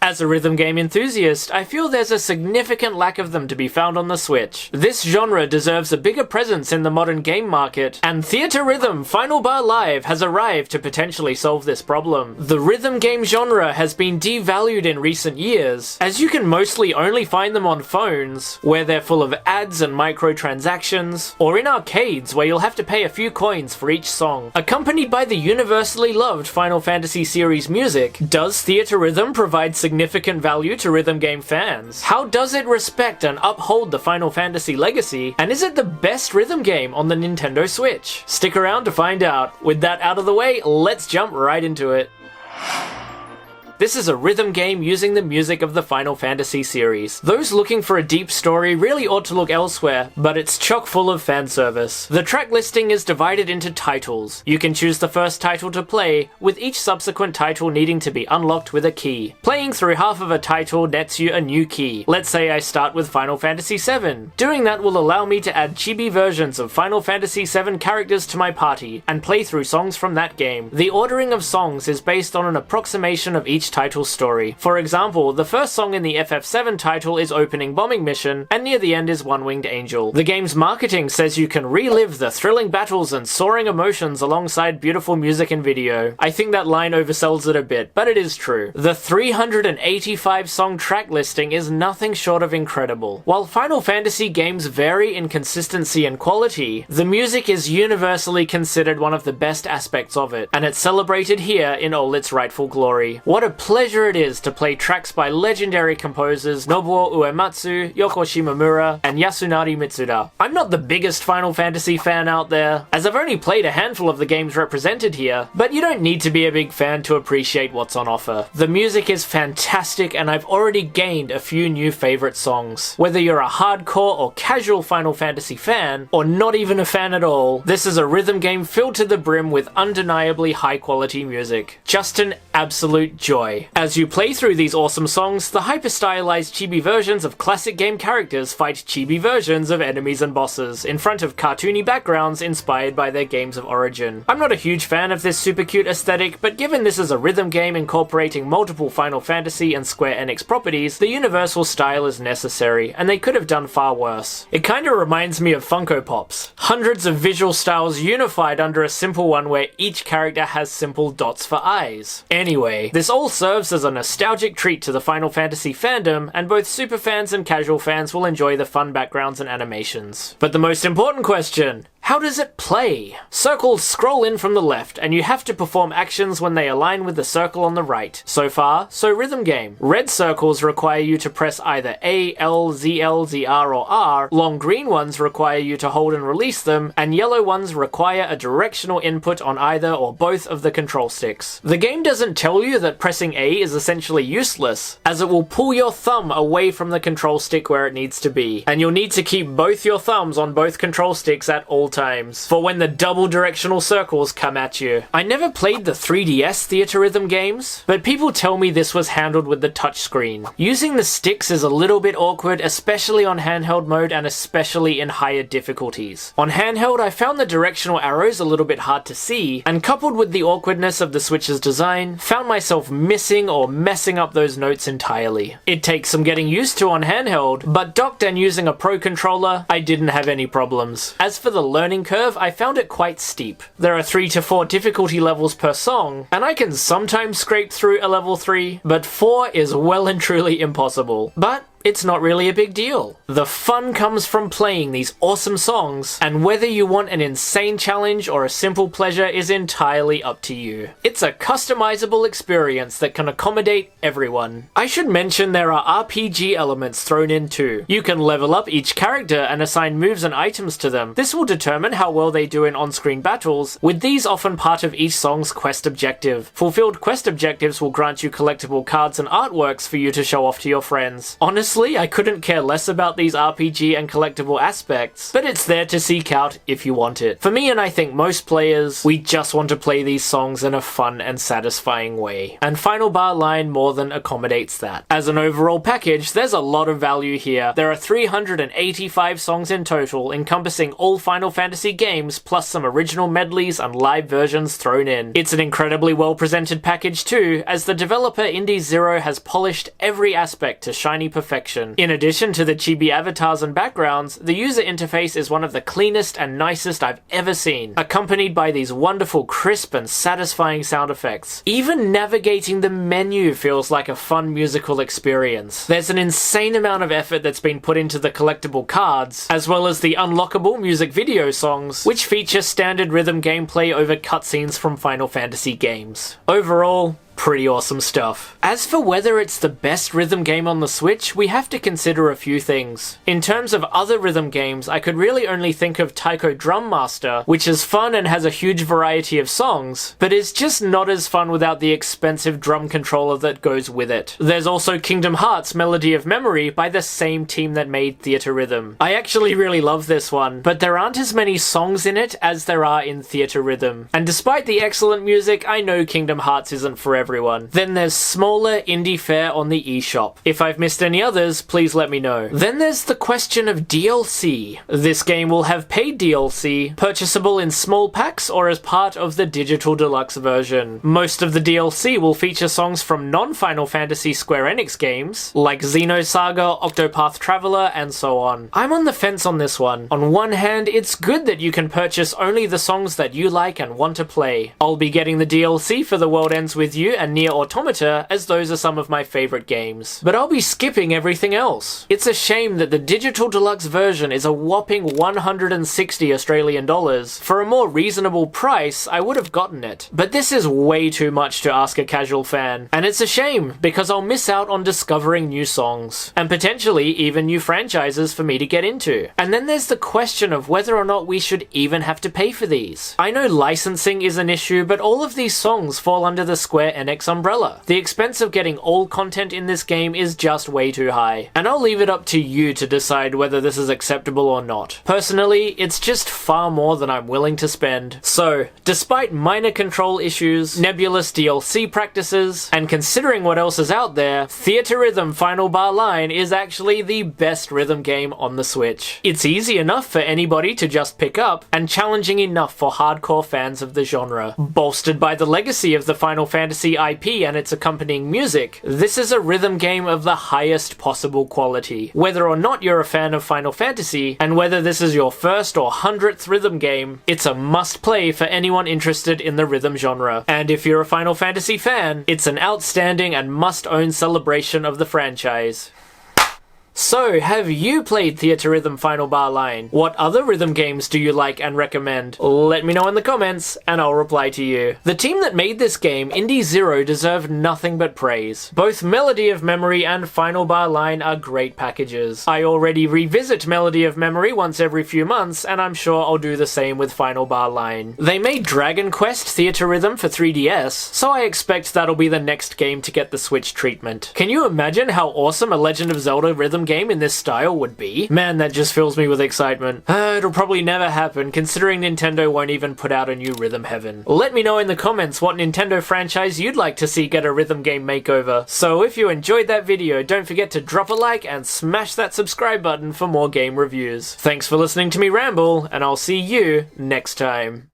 As a rhythm game enthusiast, I feel there's a significant lack of them to be found on the Switch. This genre deserves a bigger presence in the modern game market, and Theatrhythm Final Bar Line has arrived to potentially solve this problem. The rhythm game genre has been devalued in recent years, as you can mostly only find them on phones, where they're full of ads and microtransactions, or in arcades where you'll have to pay a few coins for each song. Accompanied by the universally loved Final Fantasy series music, does Theatrhythm provide significant value to rhythm game fans? How does it respect and uphold the Final Fantasy legacy, and is it the best rhythm game on the Nintendo Switch? Stick around to find out. With that out of the way, let's jump right into it. This is a rhythm game using the music of the Final Fantasy series. Those looking for a deep story really ought to look elsewhere, but it's chock full of fan service. The track listing is divided into titles. You can choose the first title to play, with each subsequent title needing to be unlocked with a key. Playing through half of a title nets you a new key. Let's say I start with Final Fantasy VII. Doing that will allow me to add chibi versions of Final Fantasy VII characters to my party, and play through songs from that game. The ordering of songs is based on an approximation of each title's story. For example, the first song in the FF7 title is Opening Bombing Mission, and near the end is One Winged Angel. The game's marketing says you can relive the thrilling battles and soaring emotions alongside beautiful music and video. I think that line oversells it a bit, but it is true. The 385 song track listing is nothing short of incredible. While Final Fantasy games vary in consistency and quality, the music is universally considered one of the best aspects of it, and it's celebrated here in all its rightful glory. What a pleasure it is to play tracks by legendary composers Nobuo Uematsu, Yoko Shimomura, and Yasunari Mitsuda. I'm not the biggest Final Fantasy fan out there, as I've only played a handful of the games represented here, but you don't need to be a big fan to appreciate what's on offer. The music is fantastic, and I've already gained a few new favorite songs. Whether you're a hardcore or casual Final Fantasy fan, or not even a fan at all, this is a rhythm game filled to the brim with undeniably high quality music. Just an absolute joy. As you play through these awesome songs, the hyper-stylized chibi versions of classic game characters fight chibi versions of enemies and bosses, in front of cartoony backgrounds inspired by their games of origin. I'm not a huge fan of this super cute aesthetic, but given this is a rhythm game incorporating multiple Final Fantasy and Square Enix properties, the universal style is necessary, and they could have done far worse. It kinda reminds me of Funko Pops. Hundreds of visual styles unified under a simple one where each character has simple dots for eyes. Anyway, this all serves as a nostalgic treat to the Final Fantasy fandom, and both superfans and casual fans will enjoy the fun backgrounds and animations. But the most important question: how does it play? Circles scroll in from the left, and you have to perform actions when they align with the circle on the right. So far, so rhythm game. Red circles require you to press either A, L, ZL, ZR, or R, long green ones require you to hold and release them, and yellow ones require a directional input on either or both of the control sticks. The game doesn't tell you that pressing A is essentially useless, as it will pull your thumb away from the control stick where it needs to be, and you'll need to keep both your thumbs on both control sticks at all times, for when the double directional circles come at you. I never played the 3DS Theatrhythm games, but people tell me this was handled with the touchscreen. Using the sticks is a little bit awkward, especially on handheld mode and especially in higher difficulties. On handheld, I found the directional arrows a little bit hard to see, and coupled with the awkwardness of the Switch's design, found myself missing or messing up those notes entirely. It takes some getting used to on handheld, but docked and using a Pro controller, I didn't have any problems. As for the learning curve, I found it quite steep. There are 3 to 4 difficulty levels per song, and I can sometimes scrape through a level 3, but 4 is well and truly impossible. But it's not really a big deal. The fun comes from playing these awesome songs, and whether you want an insane challenge or a simple pleasure is entirely up to you. It's a customizable experience that can accommodate everyone. I should mention there are RPG elements thrown in too. You can level up each character and assign moves and items to them. This will determine how well they do in on-screen battles, with these often part of each song's quest objective. Fulfilled quest objectives will grant you collectible cards and artworks for you to show off to your friends. Honestly, Honestly, I couldn't care less about these RPG and collectible aspects, but it's there to seek out if you want it. For me, and I think most players, we just want to play these songs in a fun and satisfying way, and Final Bar Line more than accommodates that. As an overall package, there's a lot of value here. There are 385 songs in total, encompassing all Final Fantasy games, plus some original medleys and live versions thrown in. It's an incredibly well presented package too, as the developer Indie Zero has polished every aspect to shiny perfection. In addition to the chibi avatars and backgrounds, the user interface is one of the cleanest and nicest I've ever seen, accompanied by these wonderful crisp and satisfying sound effects. Even navigating the menu feels like a fun musical experience. There's an insane amount of effort that's been put into the collectible cards, as well as the unlockable music video songs, which feature standard rhythm gameplay over cutscenes from Final Fantasy games. Overall, pretty awesome stuff. As for whether it's the best rhythm game on the Switch, we have to consider a few things. In terms of other rhythm games, I could really only think of Taiko Drum Master, which is fun and has a huge variety of songs, but is just not as fun without the expensive drum controller that goes with it. There's also Kingdom Hearts Melody of Memory by the same team that made Theatrhythm. I actually really love this one, but there aren't as many songs in it as there are in Theatrhythm. And despite the excellent music, I know Kingdom Hearts isn't for everyone. Then there's smaller indie fare on the eShop. If I've missed any others, please let me know. Then there's the question of DLC. This game will have paid DLC, purchasable in small packs or as part of the digital deluxe version. Most of the DLC will feature songs from non-Final Fantasy Square Enix games, like Xenosaga, Octopath Traveler, and so on. I'm on the fence on this one. On one hand, it's good that you can purchase only the songs that you like and want to play. I'll be getting the DLC for The World Ends With You and Nier Automata, as those are some of my favourite games. But I'll be skipping everything else. It's a shame that the digital deluxe version is a whopping 160 Australian dollars. For a more reasonable price, I would have gotten it. But this is way too much to ask a casual fan. And it's a shame, because I'll miss out on discovering new songs. And potentially even new franchises for me to get into. And then there's the question of whether or not we should even have to pay for these. I know licensing is an issue, but all of these songs fall under the Square Enix umbrella. The expense of getting all content in this game is just way too high, and I'll leave it up to you to decide whether this is acceptable or not. Personally, it's just far more than I'm willing to spend. So, despite minor control issues, nebulous DLC practices, and considering what else is out there, Theatrhythm Final Bar Line is actually the best rhythm game on the Switch. It's easy enough for anybody to just pick up, and challenging enough for hardcore fans of the genre. Bolstered by the legacy of the Final Fantasy IP and its accompanying music, this is a rhythm game of the highest possible quality. Whether or not you're a fan of Final Fantasy, and whether this is your first or 100th rhythm game, it's a must-play for anyone interested in the rhythm genre. And if you're a Final Fantasy fan, it's an outstanding and must-own celebration of the franchise. So, have you played Theatrhythm Final Bar Line? What other rhythm games do you like and recommend? Let me know in the comments, and I'll reply to you. The team that made this game, Indie Zero, deserve nothing but praise. Both Melody of Memory and Final Bar Line are great packages. I already revisit Melody of Memory once every few months, and I'm sure I'll do the same with Final Bar Line. They made Dragon Quest Theatrhythm for 3DS, so I expect that'll be the next game to get the Switch treatment. Can you imagine how awesome a Legend of Zelda rhythm game in this style would be? Man, that just fills me with excitement. It'll probably never happen, considering Nintendo won't even put out a new Rhythm Heaven. Let me know in the comments what Nintendo franchise you'd like to see get a rhythm game makeover. So if you enjoyed that video, don't forget to drop a like and smash that subscribe button for more game reviews. Thanks for listening to me ramble, and I'll see you next time.